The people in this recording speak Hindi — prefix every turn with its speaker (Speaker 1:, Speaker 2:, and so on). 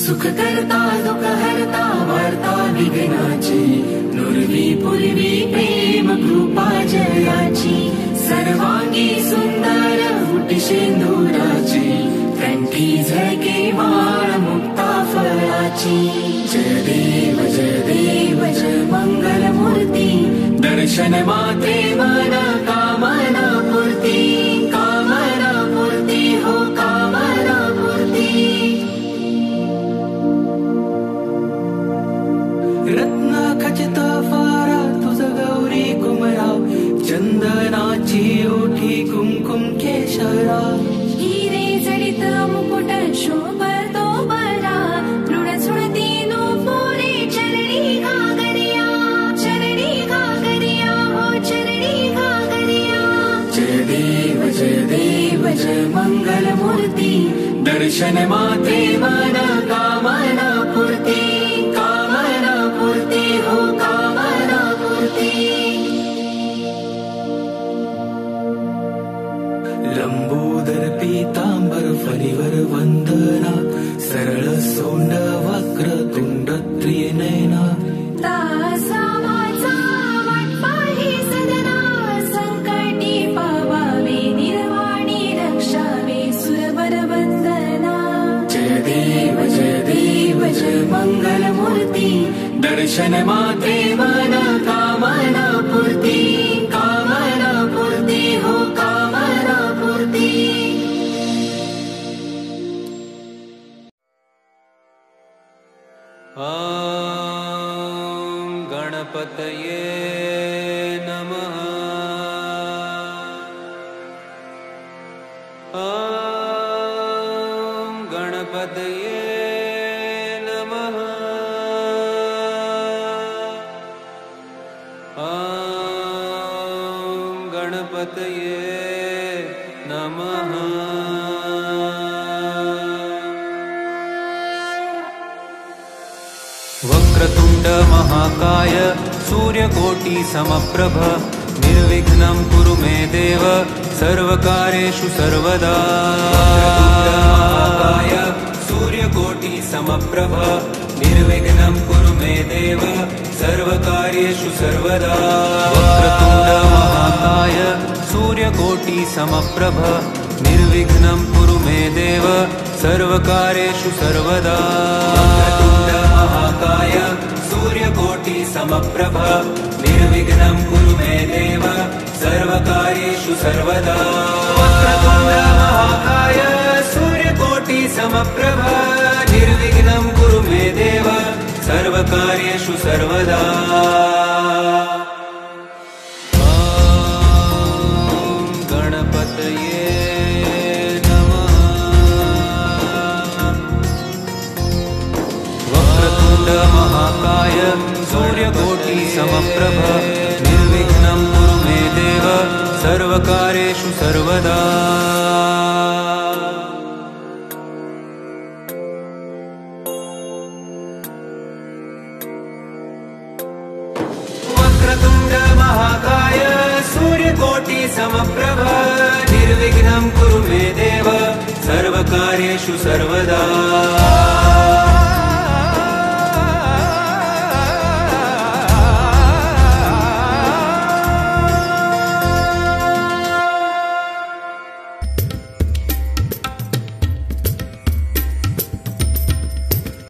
Speaker 1: सुख करता दुख हरता वार्ता विघ्नाची, नुरवी पूर्वी प्रेम कृपा जयाची, सर्वांगी सुंदर हुटी शेंदुराची, कंठी झळके माळ मुक्ता फळाची। जय देव जय मंगल मूर्ती, दर्शन मात्रे मन कामना पूर्ती, कामना पूर्ती हो कामना पूर्ती। रत्न खचित फारा तुझ गौरी कुमरा, चंदनाची ओठी कुंकुम केशरा,
Speaker 2: हिरे जडित मुकुट शोभतो बरा, मृडसुळती नूपुरे चरणी घागरिया, चरणी घागरिया हो चरणी घागरिया।
Speaker 1: जय देव जय मंगल मूर्ती, दर्शन मात्रे मन कामना पूर्ती, कामना पूर्ती हो कामना पूर्ती। लंबोदर पीतांबर फणीवर वंदना, सरळ सोंड वक्र तुंड त्रिनयना,
Speaker 2: तासा माझा वाटपाही सदना, संकटी पावावे निर्वाणी रक्षावे सुरवर वंदना।
Speaker 1: जय देव जय मंगल मूर्ती, दर्शन मात्रे मन कामना पूर्ती, कामना पूर्ती हो कामना पूर्ती।
Speaker 3: गणपतये नमः। गणपतये नमः। गणपतये नमः। वक्रतुंड महाकाय सूर्यकोटि समप्रभ, निर्विघ्नं कुरु मे देव सर्वकार्येषु सर्वदा। महाकाय सूर्यकोटि समप्रभ, निर्विघ्नं कुरु मे देव सर्वकार्येषु सर्वदा। वक्रतुंड महाकाय सूर्यकोटि समप्रभ, निर्विघ्नं कुरु मे देव सर्वकार्येषु सर्वदा। वक्रतुंड महाकाय सूर्यकोटि समप्रभ, निर्विघ्नं कुरु मे देव सर्वकार्येषु सर्वदा। वक्रतुंड महाकाय सूर्यकोटि समप्रभ, निर्विघ्नं कुरु मे देव सर्वकार्येषु सर्वदा। गणपतये नमः। वक्रतुंड महाकाय सूर्यकोटि समप्रभ, निर्विघ्नं कुरु मे देव सर्वकार्येषु सर्वदा। वक्रतुंड महाकाय सूर्यकोटि समप्रभ, निर्विघ्नं कुरु मे देव सर्वकार्येषु सर्वदा।